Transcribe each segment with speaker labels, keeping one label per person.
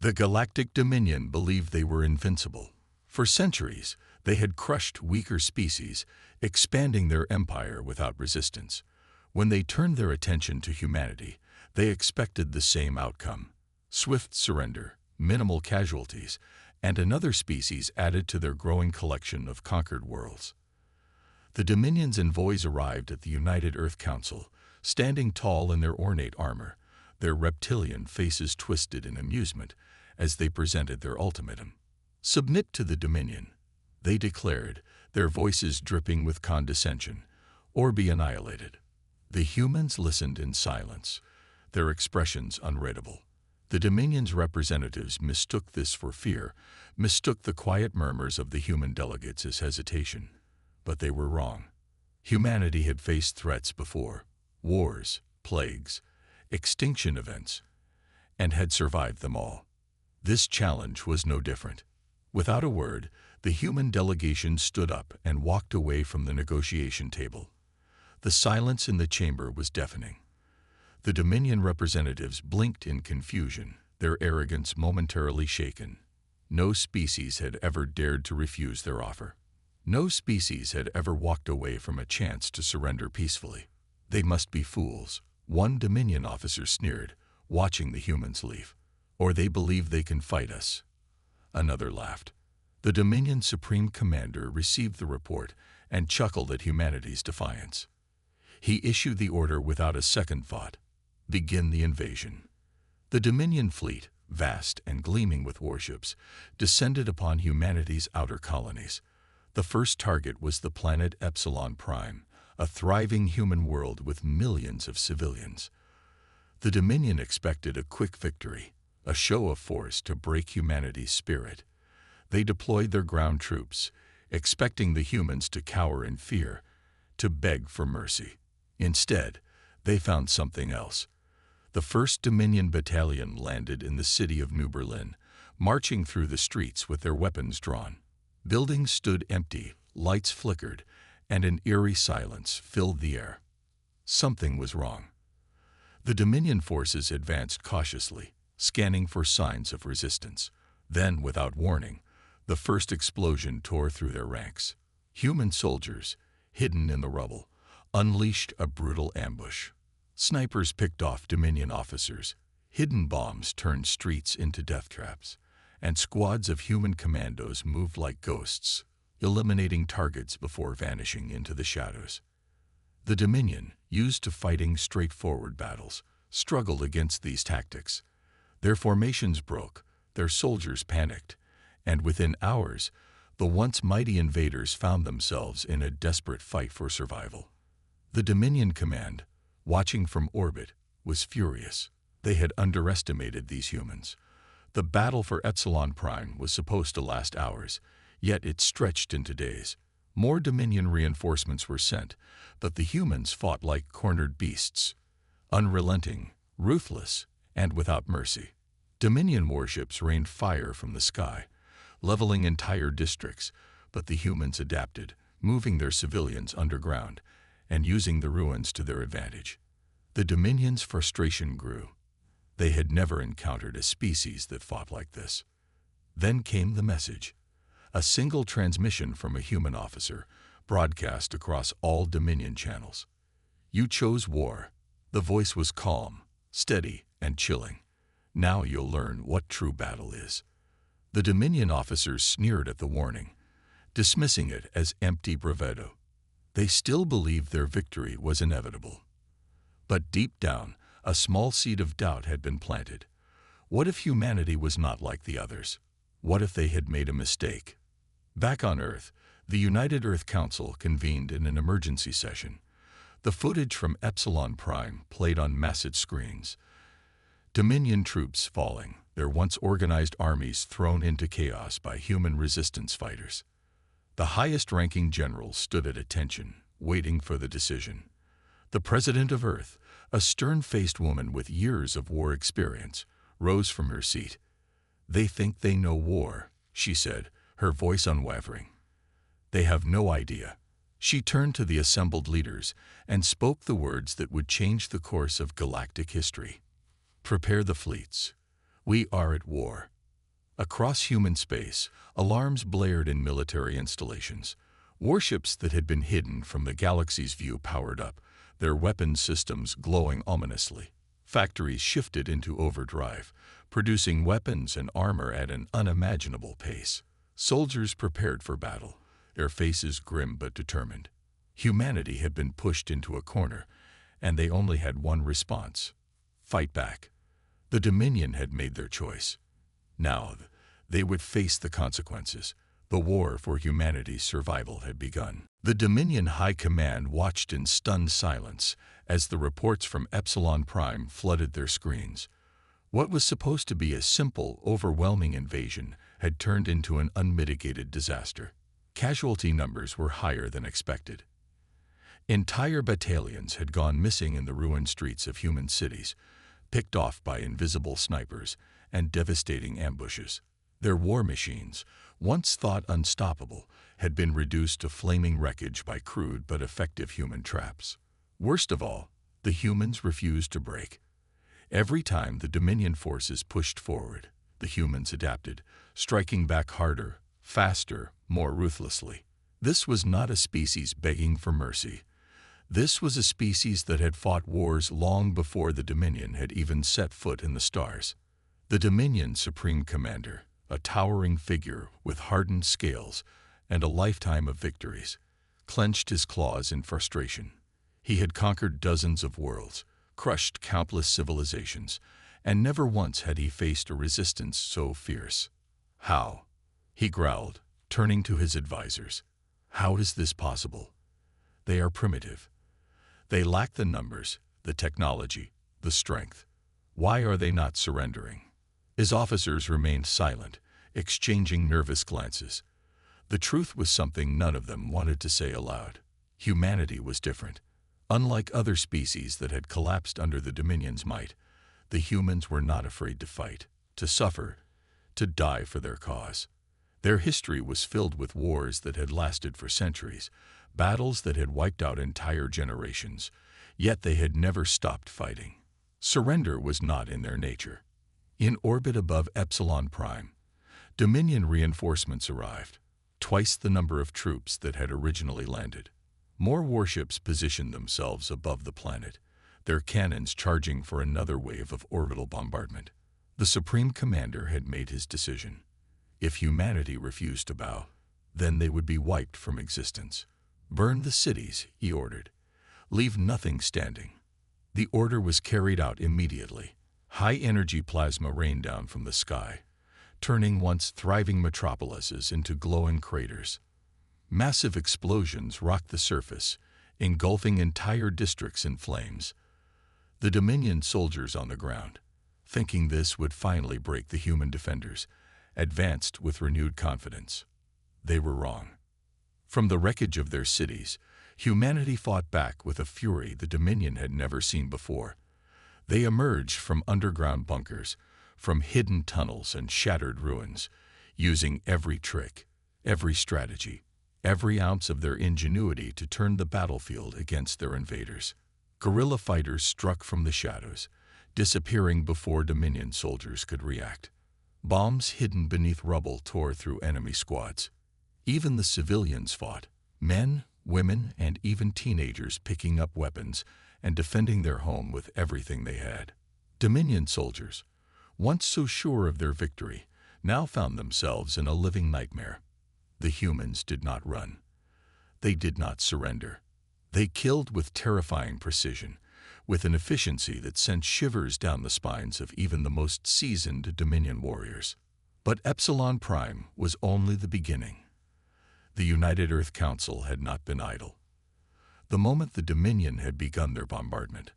Speaker 1: The Galactic Dominion believed they were invincible. For centuries, they had crushed weaker species, expanding their empire without resistance. When they turned their attention to humanity, they expected the same outcome: swift surrender, minimal casualties, and another species added to their growing collection of conquered worlds. The Dominion's envoys arrived at the United Earth Council, standing tall in their ornate armor, their reptilian faces twisted in amusement as they presented their ultimatum. "Submit to the Dominion," they declared, their voices dripping with condescension, "or be annihilated." The humans listened in silence, their expressions unreadable. The Dominion's representatives mistook this for fear, mistook the quiet murmurs of the human delegates as hesitation. But they were wrong. Humanity had faced threats before: wars, plagues, extinction events, and had survived them all. This challenge was no different. Without a word, the human delegation stood up and walked away from the negotiation table. The silence in the chamber was deafening. The Dominion representatives blinked in confusion, their arrogance momentarily shaken. No species had ever dared to refuse their offer. No species had ever walked away from a chance to surrender peacefully. "They must be fools," one Dominion officer sneered, watching the humans leave. "Or they believe they can fight us." Another laughed. The Dominion Supreme Commander received the report and chuckled at humanity's defiance. He issued the order without a second thought: begin the invasion. The Dominion fleet, vast and gleaming with warships, descended upon humanity's outer colonies. The first target was the planet Epsilon Prime, a thriving human world with millions of civilians. The Dominion expected a quick victory, a show of force to break humanity's spirit. They deployed their ground troops, expecting the humans to cower in fear, to beg for mercy. Instead, they found something else. The 1st Dominion Battalion landed in the city of New Berlin, marching through the streets with their weapons drawn. Buildings stood empty, lights flickered, and an eerie silence filled the air. Something was wrong. The Dominion forces advanced cautiously, scanning for signs of resistance. Then, without warning, the first explosion tore through their ranks. Human soldiers, hidden in the rubble, unleashed a brutal ambush. Snipers picked off Dominion officers, hidden bombs turned streets into death traps, and squads of human commandos moved like ghosts, eliminating targets before vanishing into the shadows. The Dominion, used to fighting straightforward battles, struggled against these tactics. Their formations broke, their soldiers panicked, and within hours, the once mighty invaders found themselves in a desperate fight for survival. The Dominion command, watching from orbit, was furious. They had underestimated these humans. The battle for Epsilon Prime was supposed to last hours, yet it stretched into days. More Dominion reinforcements were sent, but the humans fought like cornered beasts, unrelenting, ruthless, and without mercy. Dominion warships rained fire from the sky, leveling entire districts, but the humans adapted, moving their civilians underground and using the ruins to their advantage. The Dominion's frustration grew. They had never encountered a species that fought like this. Then came the message. A single transmission from a human officer, broadcast across all Dominion channels. "You chose war." The voice was calm, steady, and chilling. "Now you'll learn what true battle is." The Dominion officers sneered at the warning, dismissing it as empty bravado. They still believed their victory was inevitable. But deep down, a small seed of doubt had been planted. What if humanity was not like the others? What if they had made a mistake? Back on Earth, the United Earth Council convened in an emergency session. The footage from Epsilon Prime played on massive screens. Dominion troops falling, their once organized armies thrown into chaos by human resistance fighters. The highest-ranking generals stood at attention, waiting for the decision. The President of Earth, a stern-faced woman with years of war experience, rose from her seat. "They think they know war," she said, her voice unwavering. "They have no idea." She turned to the assembled leaders and spoke the words that would change the course of galactic history. "Prepare the fleets. We are at war." Across human space, alarms blared in military installations. Warships that had been hidden from the galaxy's view powered up, their weapons systems glowing ominously. Factories shifted into overdrive, producing weapons and armor at an unimaginable pace. Soldiers prepared for battle, their faces grim but determined. Humanity had been pushed into a corner, and they only had one response: fight back. The Dominion had made their choice. Now, they would face the consequences. The war for humanity's survival had begun. The Dominion High Command watched in stunned silence as the reports from Epsilon Prime flooded their screens. What was supposed to be a simple, overwhelming invasion had turned into an unmitigated disaster. Casualty numbers were higher than expected. Entire battalions had gone missing in the ruined streets of human cities, picked off by invisible snipers and devastating ambushes. Their war machines, once thought unstoppable, had been reduced to flaming wreckage by crude but effective human traps. Worst of all, the humans refused to break. Every time the Dominion forces pushed forward, the humans adapted, striking back harder, faster, more ruthlessly. This was not a species begging for mercy. This was a species that had fought wars long before the Dominion had even set foot in the stars. The Dominion's Supreme Commander, a towering figure with hardened scales and a lifetime of victories, clenched his claws in frustration. He had conquered dozens of worlds, crushed countless civilizations, and never once had he faced a resistance so fierce. "How?" he growled, turning to his advisors. "How is this possible? They are primitive. They lack the numbers, the technology, the strength. Why are they not surrendering?" His officers remained silent, exchanging nervous glances. The truth was something none of them wanted to say aloud. Humanity was different. Unlike other species that had collapsed under the Dominion's might, the humans were not afraid to fight, to suffer, to die for their cause. Their history was filled with wars that had lasted for centuries, battles that had wiped out entire generations, yet they had never stopped fighting. Surrender was not in their nature. In orbit above Epsilon Prime, Dominion reinforcements arrived, twice the number of troops that had originally landed. More warships positioned themselves above the planet, their cannons charging for another wave of orbital bombardment. The Supreme Commander had made his decision. If humanity refused to bow, then they would be wiped from existence. "Burn the cities," he ordered. "Leave nothing standing." The order was carried out immediately. High-energy plasma rained down from the sky, turning once thriving metropolises into glowing craters. Massive explosions rocked the surface, engulfing entire districts in flames. The Dominion soldiers on the ground, thinking this would finally break the human defenders, advanced with renewed confidence. They were wrong. From the wreckage of their cities, humanity fought back with a fury the Dominion had never seen before. They emerged from underground bunkers, from hidden tunnels and shattered ruins, using every trick, every strategy, every ounce of their ingenuity to turn the battlefield against their invaders. Guerrilla fighters struck from the shadows, disappearing before Dominion soldiers could react. Bombs hidden beneath rubble tore through enemy squads. Even the civilians fought, men, women, and even teenagers picking up weapons and defending their home with everything they had. Dominion soldiers, once so sure of their victory, now found themselves in a living nightmare. The humans did not run. They did not surrender. They killed with terrifying precision, with an efficiency that sent shivers down the spines of even the most seasoned Dominion warriors. But Epsilon Prime was only the beginning. The United Earth Council had not been idle. The moment the Dominion had begun their bombardment,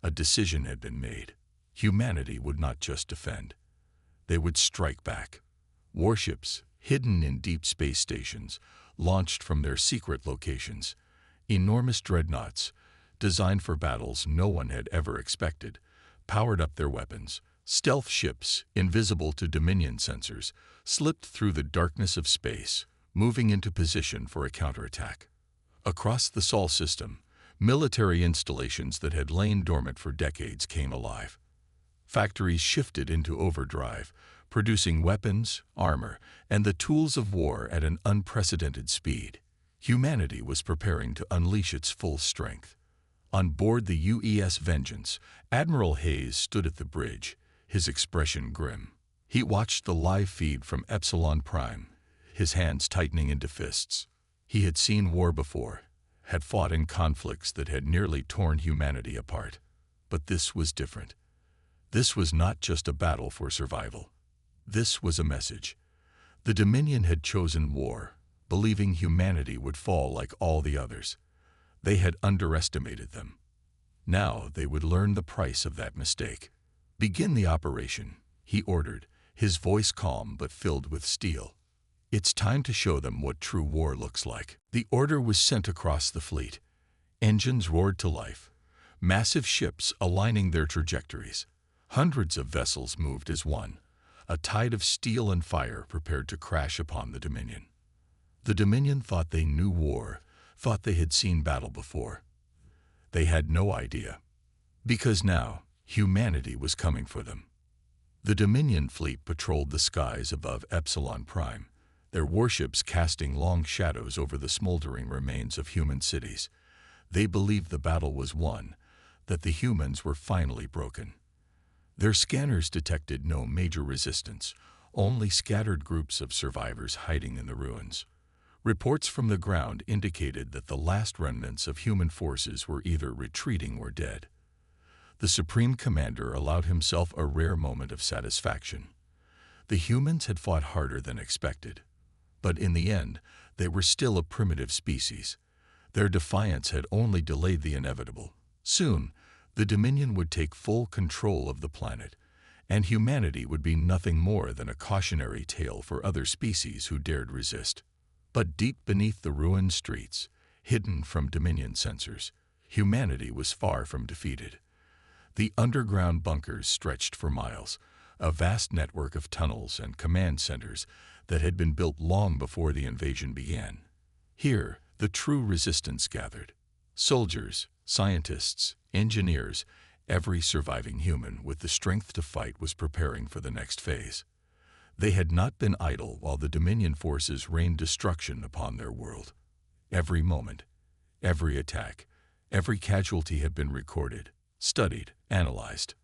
Speaker 1: a decision had been made. Humanity would not just defend. They would strike back. Warships, hidden in deep space stations, launched from their secret locations. Enormous dreadnoughts, designed for battles no one had ever expected, powered up their weapons. Stealth ships, invisible to Dominion sensors, slipped through the darkness of space, moving into position for a counterattack. Across the Sol system, military installations that had lain dormant for decades came alive. Factories shifted into overdrive, producing weapons, armor, and the tools of war at an unprecedented speed. Humanity was preparing to unleash its full strength. On board the UES Vengeance, Admiral Hayes stood at the bridge, his expression grim. He watched the live feed from Epsilon Prime, his hands tightening into fists. He had seen war before, had fought in conflicts that had nearly torn humanity apart. But this was different. This was not just a battle for survival. This was a message. The Dominion had chosen war, believing humanity would fall like all the others. They had underestimated them. Now they would learn the price of that mistake. "Begin the operation," he ordered, his voice calm but filled with steel. "It's time to show them what true war looks like." The order was sent across the fleet. Engines roared to life, massive ships aligning their trajectories. Hundreds of vessels moved as one, a tide of steel and fire prepared to crash upon the Dominion. The Dominion thought they knew war, thought they had seen battle before. They had no idea. Because now, humanity was coming for them. The Dominion fleet patrolled the skies above Epsilon Prime, their warships casting long shadows over the smoldering remains of human cities. They believed the battle was won, that the humans were finally broken. Their scanners detected no major resistance, only scattered groups of survivors hiding in the ruins. Reports from the ground indicated that the last remnants of human forces were either retreating or dead. The Supreme Commander allowed himself a rare moment of satisfaction. The humans had fought harder than expected. But in the end, they were still a primitive species. Their defiance had only delayed the inevitable. Soon, the Dominion would take full control of the planet, and humanity would be nothing more than a cautionary tale for other species who dared resist. But deep beneath the ruined streets, hidden from Dominion sensors, humanity was far from defeated. The underground bunkers stretched for miles, a vast network of tunnels and command centers that had been built long before the invasion began. Here, the true resistance gathered. Soldiers, scientists, engineers, every surviving human with the strength to fight was preparing for the next phase. They had not been idle while the Dominion forces rained destruction upon their world. Every moment, every attack, every casualty had been recorded, studied, analyzed.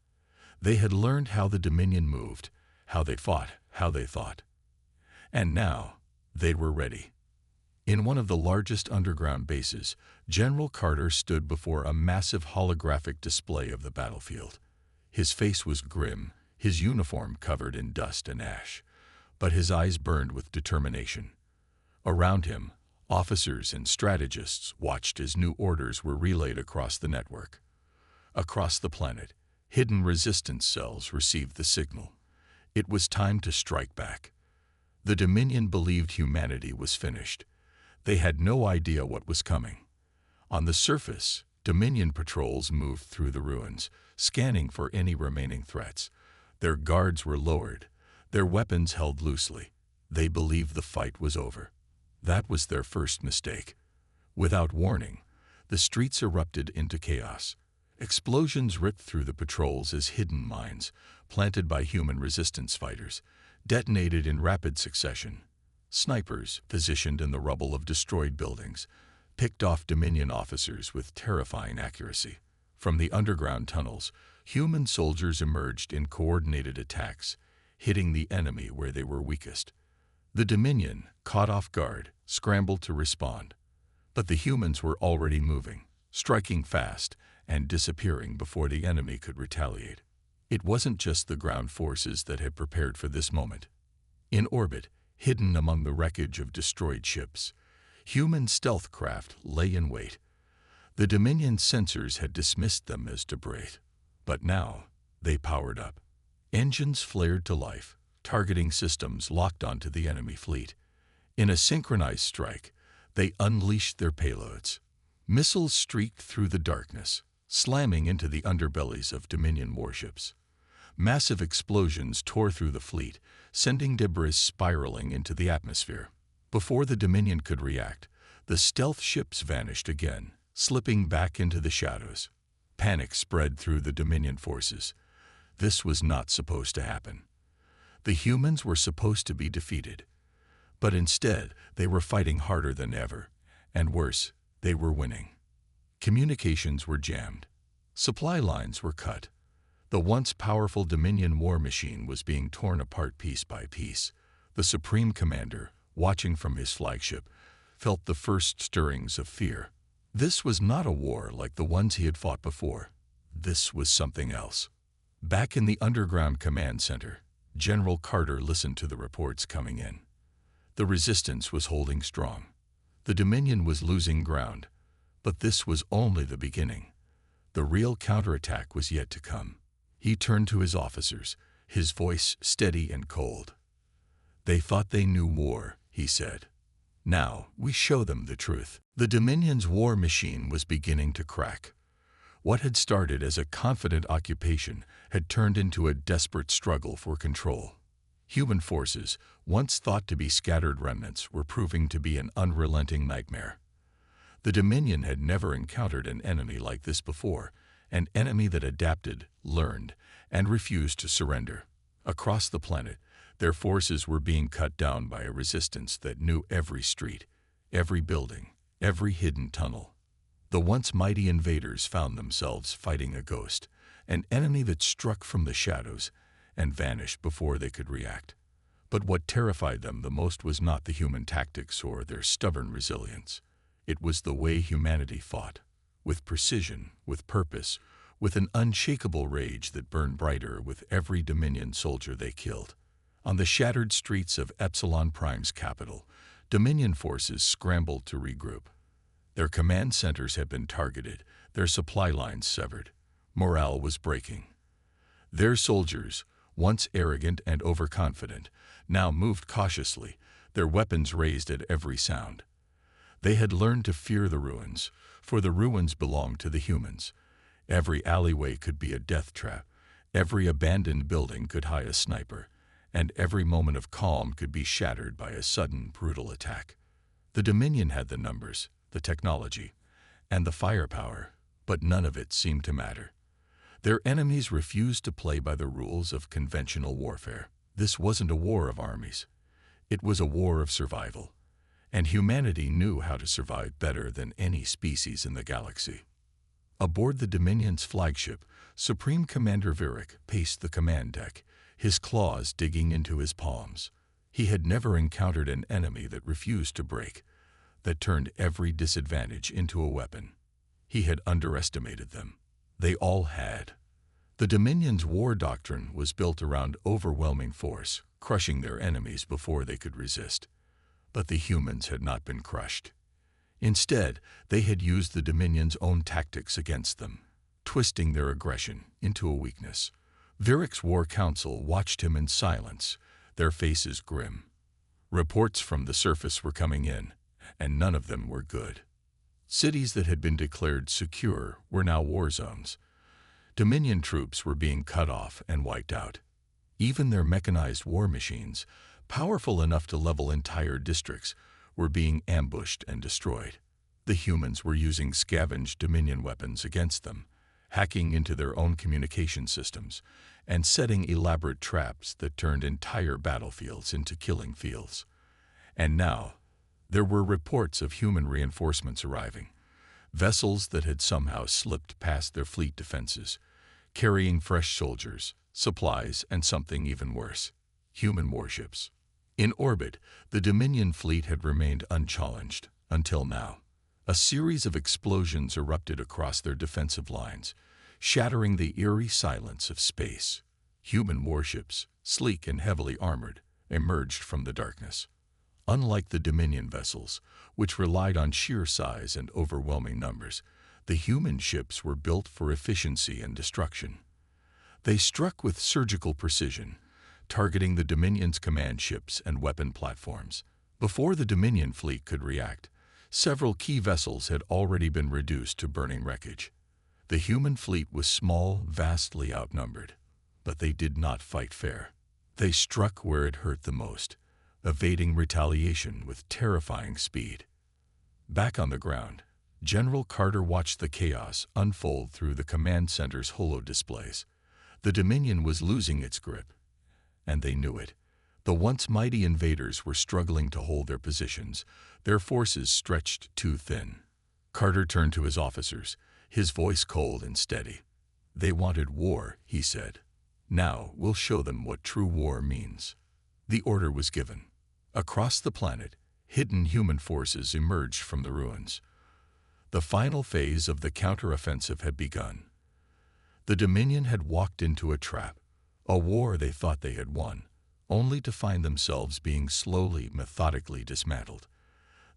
Speaker 1: They had learned how the Dominion moved, how they fought, how they thought. And now, they were ready. In one of the largest underground bases, General Carter stood before a massive holographic display of the battlefield. His face was grim, his uniform covered in dust and ash, but his eyes burned with determination. Around him, officers and strategists watched as new orders were relayed across the network. Across the planet, hidden resistance cells received the signal. It was time to strike back. The Dominion believed humanity was finished. They had no idea what was coming. On the surface, Dominion patrols moved through the ruins, scanning for any remaining threats. Their guards were lowered, their weapons held loosely. They believed the fight was over. That was their first mistake. Without warning, the streets erupted into chaos. Explosions ripped through the patrols as hidden mines, planted by human resistance fighters, detonated in rapid succession. Snipers, positioned in the rubble of destroyed buildings, picked off Dominion officers with terrifying accuracy. From the underground tunnels, human soldiers emerged in coordinated attacks, hitting the enemy where they were weakest. The Dominion, caught off guard, scrambled to respond. But the humans were already moving, striking fast, and disappearing before the enemy could retaliate. It wasn't just the ground forces that had prepared for this moment. In orbit, hidden among the wreckage of destroyed ships, human stealth craft lay in wait. The Dominion sensors had dismissed them as debris, but now they powered up. Engines flared to life, targeting systems locked onto the enemy fleet. In a synchronized strike, they unleashed their payloads. Missiles streaked through the darkness, slamming into the underbellies of Dominion warships. Massive explosions tore through the fleet, sending debris spiraling into the atmosphere. Before the Dominion could react, the stealth ships vanished again, slipping back into the shadows. Panic spread through the Dominion forces. This was not supposed to happen. The humans were supposed to be defeated, but instead they were fighting harder than ever, and worse, they were winning. Communications were jammed. Supply lines were cut. The once powerful Dominion war machine was being torn apart piece by piece. The Supreme Commander, watching from his flagship, felt the first stirrings of fear. This was not a war like the ones he had fought before. This was something else. Back in the underground command center, General Carter listened to the reports coming in. The resistance was holding strong. The Dominion was losing ground, but this was only the beginning. The real counterattack was yet to come. He turned to his officers, his voice steady and cold. "They thought they knew war," he said. "Now we show them the truth." The Dominion's war machine was beginning to crack. What had started as a confident occupation had turned into a desperate struggle for control. Human forces, once thought to be scattered remnants, were proving to be an unrelenting nightmare. The Dominion had never encountered an enemy like this before, an enemy that adapted, learned, and refused to surrender. Across the planet, their forces were being cut down by a resistance that knew every street, every building, every hidden tunnel. The once mighty invaders found themselves fighting a ghost, an enemy that struck from the shadows and vanished before they could react. But what terrified them the most was not the human tactics or their stubborn resilience. It was the way humanity fought, with precision, with purpose, with an unshakable rage that burned brighter with every Dominion soldier they killed. On the shattered streets of Epsilon Prime's capital, Dominion forces scrambled to regroup. Their command centers had been targeted, their supply lines severed. Morale was breaking. Their soldiers, once arrogant and overconfident, now moved cautiously, their weapons raised at every sound. They had learned to fear the ruins, for the ruins belonged to the humans. Every alleyway could be a death trap, every abandoned building could hide a sniper, and every moment of calm could be shattered by a sudden, brutal attack. The Dominion had the numbers, the technology, and the firepower, but none of it seemed to matter. Their enemies refused to play by the rules of conventional warfare. This wasn't a war of armies. It was a war of survival, and humanity knew how to survive better than any species in the galaxy. Aboard the Dominion's flagship, Supreme Commander Viric paced the command deck, his claws digging into his palms. He had never encountered an enemy that refused to break, that turned every disadvantage into a weapon. He had underestimated them. They all had. The Dominion's war doctrine was built around overwhelming force, crushing their enemies before they could resist. But the humans had not been crushed. Instead, they had used the Dominion's own tactics against them, twisting their aggression into a weakness. Viric's War Council watched him in silence, their faces grim. Reports from the surface were coming in, and none of them were good. Cities that had been declared secure were now war zones. Dominion troops were being cut off and wiped out. Even their mechanized war machines, powerful enough to level entire districts, were being ambushed and destroyed. The humans were using scavenged Dominion weapons against them, hacking into their own communication systems, and setting elaborate traps that turned entire battlefields into killing fields. And now, there were reports of human reinforcements arriving, vessels that had somehow slipped past their fleet defenses, carrying fresh soldiers, supplies, and something even worse, human warships. In orbit, the Dominion fleet had remained unchallenged until now. A series of explosions erupted across their defensive lines, shattering the eerie silence of space. Human warships, sleek and heavily armored, emerged from the darkness. Unlike the Dominion vessels, which relied on sheer size and overwhelming numbers, the human ships were built for efficiency and destruction. They struck with surgical precision, targeting the Dominion's command ships and weapon platforms. Before the Dominion fleet could react, several key vessels had already been reduced to burning wreckage. The human fleet was small, vastly outnumbered, but they did not fight fair. They struck where it hurt the most, evading retaliation with terrifying speed. Back on the ground, General Carter watched the chaos unfold through the command center's holo displays. The Dominion was losing its grip, and they knew it. The once mighty invaders were struggling to hold their positions, their forces stretched too thin. Carter turned to his officers, his voice cold and steady. "They wanted war," he said. "Now we'll show them what true war means." The order was given. Across the planet, hidden human forces emerged from the ruins. The final phase of the counteroffensive had begun. The Dominion had walked into a trap, a war they thought they had won, only to find themselves being slowly, methodically dismantled.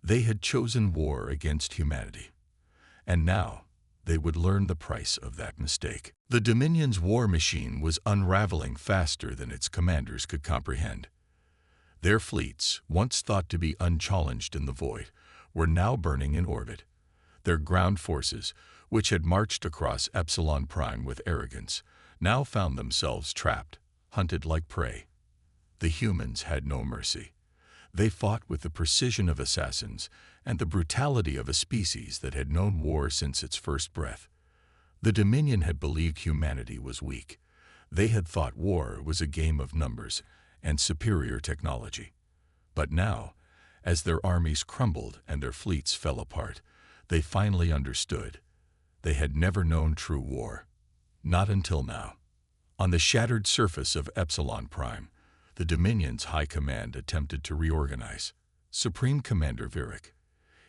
Speaker 1: They had chosen war against humanity. And now, they would learn the price of that mistake. The Dominion's war machine was unraveling faster than its commanders could comprehend. Their fleets, once thought to be unchallenged in the void, were now burning in orbit. Their ground forces, which had marched across Epsilon Prime with arrogance, now found themselves trapped, hunted like prey. The humans had no mercy. They fought with the precision of assassins and the brutality of a species that had known war since its first breath. The Dominion had believed humanity was weak. They had thought war was a game of numbers and superior technology. But now, as their armies crumbled and their fleets fell apart, they finally understood. They had never known true war. Not until now. On the shattered surface of Epsilon Prime, the Dominion's high command attempted to reorganize. Supreme Commander Virik,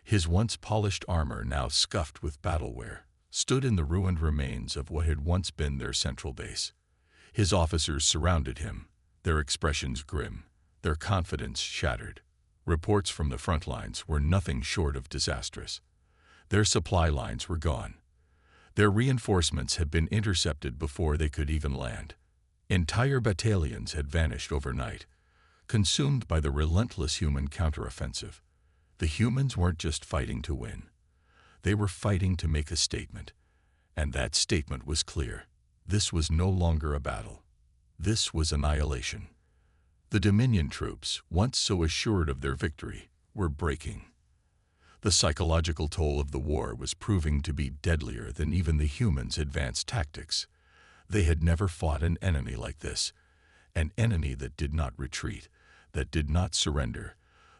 Speaker 1: his once polished armor now scuffed with battle wear, stood in the ruined remains of what had once been their central base. His officers surrounded him, their expressions grim, their confidence shattered. Reports from the front lines were nothing short of disastrous. Their supply lines were gone. Their reinforcements had been intercepted before they could even land. Entire battalions had vanished overnight, consumed by the relentless human counteroffensive. The humans weren't just fighting to win. They were fighting to make a statement. And that statement was clear. This was no longer a battle. This was annihilation. The Dominion troops, once so assured of their victory, were breaking. The psychological toll of the war was proving to be deadlier than even the humans' advanced tactics. They had never fought an enemy like this, an enemy that did not retreat, that did not surrender,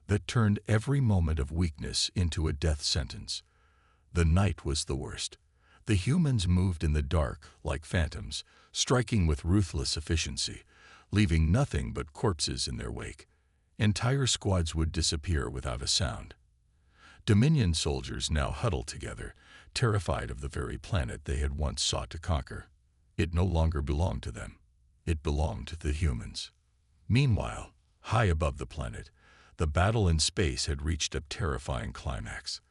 Speaker 1: that turned every moment of weakness into a death sentence. The night was the worst. The humans moved in the dark like phantoms, striking with ruthless efficiency, leaving nothing but corpses in their wake. Entire squads would disappear without a sound. Dominion soldiers now huddled together, terrified of the very planet they had once sought to conquer. It no longer belonged to them. It belonged to the humans. Meanwhile, high above the planet, the battle in space had reached a terrifying climax.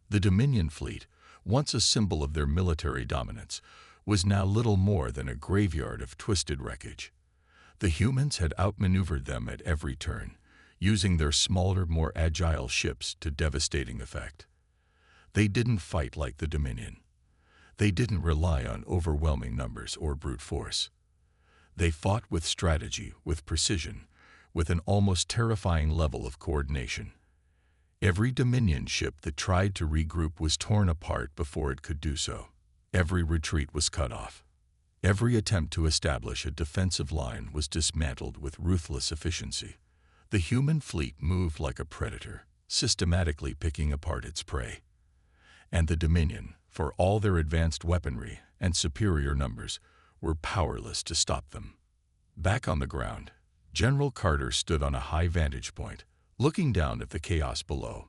Speaker 1: The Dominion fleet, once a symbol of their military dominance, was now little more than a graveyard of twisted wreckage. The humans had outmaneuvered them at every turn, using their smaller, more agile ships to devastating effect. They didn't fight like the Dominion. They didn't rely on overwhelming numbers or brute force. They fought with strategy, with precision, with an almost terrifying level of coordination. Every Dominion ship that tried to regroup was torn apart before it could do so. Every retreat was cut off. Every attempt to establish a defensive line was dismantled with ruthless efficiency. The human fleet moved like a predator, systematically picking apart its prey. And the Dominion, for all their advanced weaponry and superior numbers, were powerless to stop them. Back on the ground, General Carter stood on a high vantage point, looking down at the chaos below.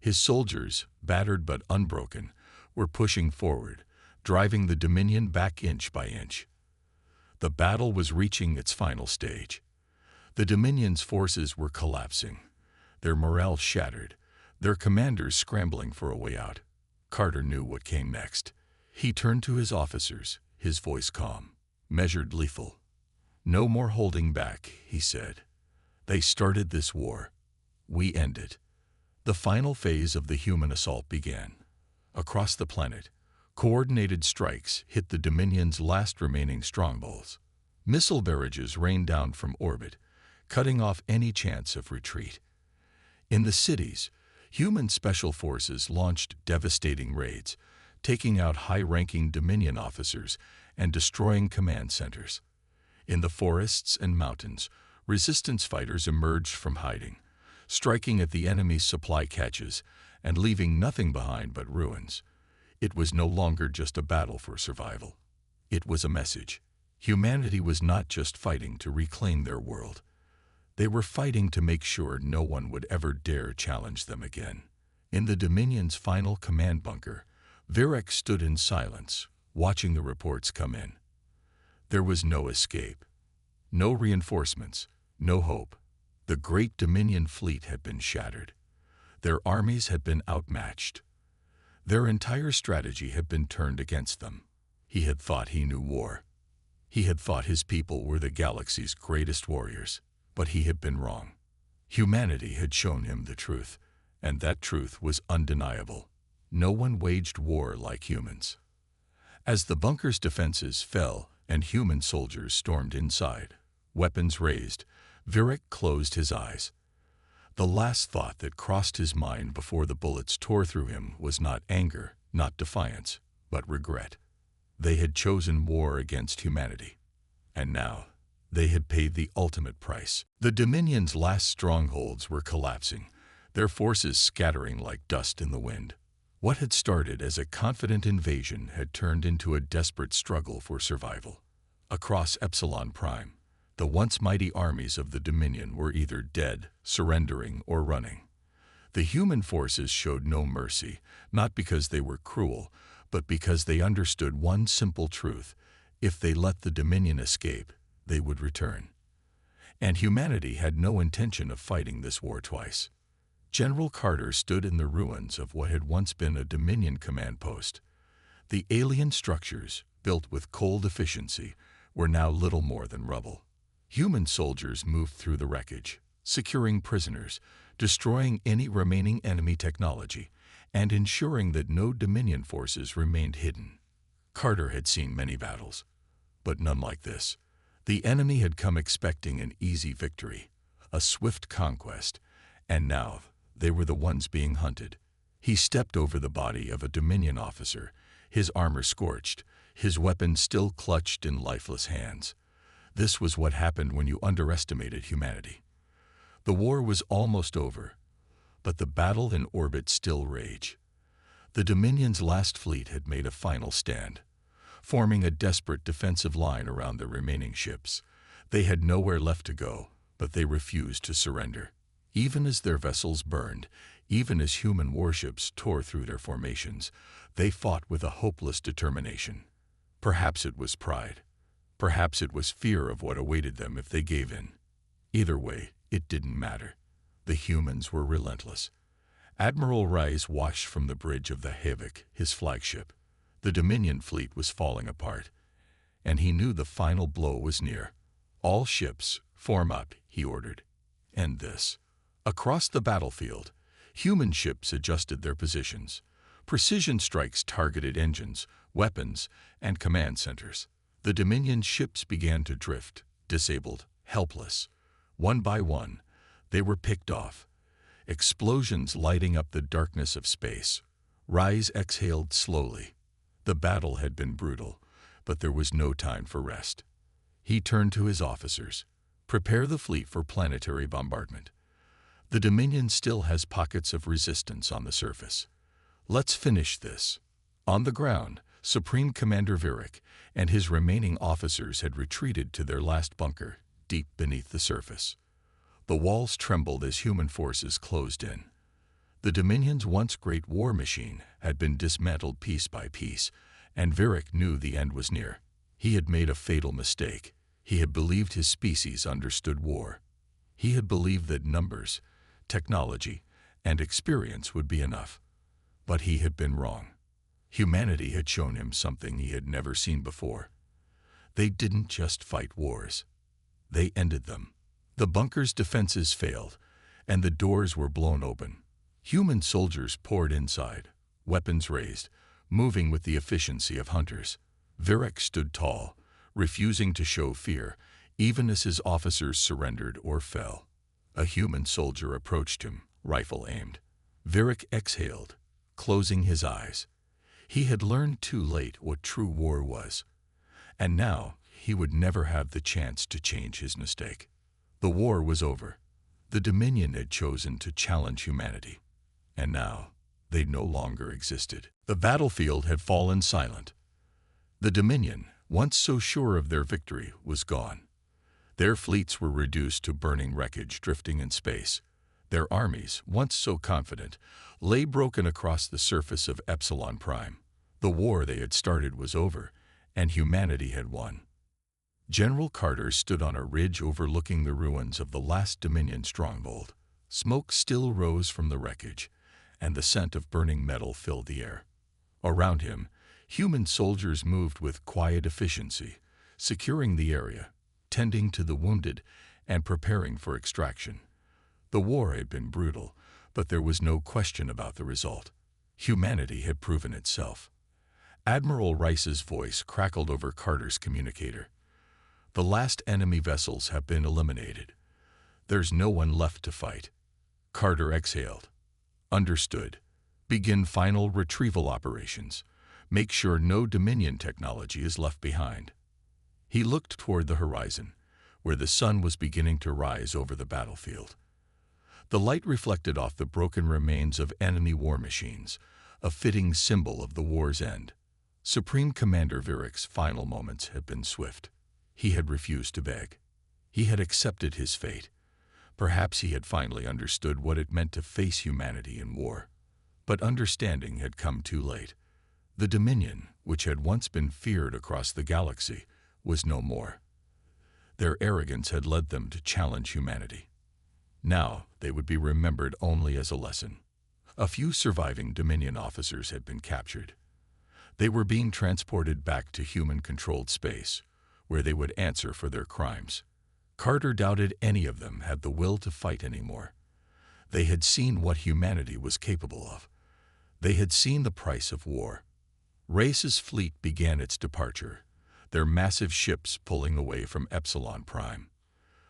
Speaker 1: His soldiers, battered but unbroken, were pushing forward, driving the Dominion back inch by inch. The battle was reaching its final stage. The Dominion's forces were collapsing, their morale shattered, their commanders scrambling for a way out. Carter knew what came next. He turned to his officers, his voice calm, measured, lethal. "No more holding back," he said. "They started this war. We end it." The final phase of the human assault began. Across the planet, coordinated strikes hit the Dominion's last remaining strongholds. Missile barrages rained down from orbit, cutting off any chance of retreat. In the cities, human special forces launched devastating raids, taking out high-ranking Dominion officers and destroying command centers. In the forests and mountains, Resistance fighters emerged from hiding, striking at the enemy's supply catches and leaving nothing behind but ruins. It was no longer just a battle for survival. It was a message. Humanity was not just fighting to reclaim their world. They were fighting to make sure no one would ever dare challenge them again. In the Dominion's final command bunker, Virek stood in silence, watching the reports come in. There was no escape, no reinforcements, no hope. The great Dominion fleet had been shattered. Their armies had been outmatched. Their entire strategy had been turned against them. He had thought he knew war. He had thought his people were the galaxy's greatest warriors, but he had been wrong. Humanity had shown him the truth, and that truth was undeniable. No one waged war like humans. As the bunker's defenses fell and human soldiers stormed inside, weapons raised, Virek closed his eyes. The last thought that crossed his mind before the bullets tore through him was not anger, not defiance, but regret. They had chosen war against humanity, and now they had paid the ultimate price. The Dominion's last strongholds were collapsing, their forces scattering like dust in the wind. What had started as a confident invasion had turned into a desperate struggle for survival. Across Epsilon Prime, the once mighty armies of the Dominion were either dead, surrendering, or running. The human forces showed no mercy, not because they were cruel, but because they understood one simple truth: if they let the Dominion escape, they would return. And humanity had no intention of fighting this war twice. General Carter stood in the ruins of what had once been a Dominion command post. The alien structures, built with cold efficiency, were now little more than rubble. Human soldiers moved through the wreckage, securing prisoners, destroying any remaining enemy technology, and ensuring that no Dominion forces remained hidden. Carter had seen many battles, but none like this. The enemy had come expecting an easy victory, a swift conquest, and now they were the ones being hunted. He stepped over the body of a Dominion officer, his armor scorched, his weapon still clutched in lifeless hands. This was what happened when you underestimated humanity. The war was almost over, but the battle in orbit still raged. The Dominion's last fleet had made a final stand, forming a desperate defensive line around the remaining ships. They had nowhere left to go, but they refused to surrender. Even as their vessels burned, even as human warships tore through their formations, they fought with a hopeless determination. Perhaps it was pride. Perhaps it was fear of what awaited them if they gave in. Either way, it didn't matter. The humans were relentless. Admiral Rice watched from the bridge of the Havoc, his flagship. The Dominion fleet was falling apart, and he knew the final blow was near. All ships, form up, he ordered. End this. Across the battlefield, human ships adjusted their positions. Precision strikes targeted engines, weapons, and command centers. The Dominion ships began to drift, disabled, helpless. One by one, they were picked off. Explosions lighting up the darkness of space. Rise exhaled slowly. The battle had been brutal, but there was no time for rest. He turned to his officers. Prepare the fleet for planetary bombardment. The Dominion still has pockets of resistance on the surface. Let's finish this. On the ground, Supreme Commander Virek and his remaining officers had retreated to their last bunker, deep beneath the surface. The walls trembled as human forces closed in. The Dominion's once great war machine had been dismantled piece by piece, and Virek knew the end was near. He had made a fatal mistake. He had believed his species understood war. He had believed that numbers, technology, and experience would be enough. But he had been wrong. Humanity had shown him something he had never seen before. They didn't just fight wars. They ended them. The bunker's defenses failed, and the doors were blown open. Human soldiers poured inside, weapons raised, moving with the efficiency of hunters. Virek stood tall, refusing to show fear, even as his officers surrendered or fell. A human soldier approached him, rifle aimed. Virek exhaled, closing his eyes. He had learned too late what true war was, and now he would never have the chance to change his mistake. The war was over. The Dominion had chosen to challenge humanity. And now, they no longer existed. The battlefield had fallen silent. The Dominion, once so sure of their victory, was gone. Their fleets were reduced to burning wreckage drifting in space. Their armies, once so confident, lay broken across the surface of Epsilon Prime. The war they had started was over, and humanity had won. General Carter stood on a ridge overlooking the ruins of the last Dominion stronghold. Smoke still rose from the wreckage, and the scent of burning metal filled the air. Around him, human soldiers moved with quiet efficiency, securing the area, tending to the wounded, and preparing for extraction. The war had been brutal, but there was no question about the result. Humanity had proven itself. Admiral Rice's voice crackled over Carter's communicator. The last enemy vessels have been eliminated. There's no one left to fight. Carter exhaled. Understood. Begin final retrieval operations. Make sure no Dominion technology is left behind. He looked toward the horizon, where the sun was beginning to rise over the battlefield. The light reflected off the broken remains of enemy war machines, a fitting symbol of the war's end. Supreme Commander Virick's final moments had been swift. He had refused to beg. He had accepted his fate. Perhaps he had finally understood what it meant to face humanity in war. But understanding had come too late. The Dominion, which had once been feared across the galaxy, was no more. Their arrogance had led them to challenge humanity. Now they would be remembered only as a lesson. A few surviving Dominion officers had been captured. They were being transported back to human-controlled space, where they would answer for their crimes. Carter doubted any of them had the will to fight anymore. They had seen what humanity was capable of. They had seen the price of war. Rice's fleet began its departure, their massive ships pulling away from Epsilon Prime.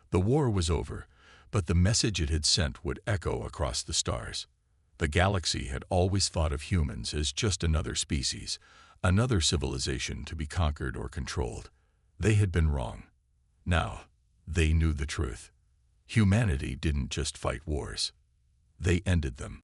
Speaker 1: The war was over, but the message it had sent would echo across the stars. The galaxy had always thought of humans as just another species, another civilization to be conquered or controlled. They had been wrong. Now, they knew the truth. Humanity didn't just fight wars. They ended them.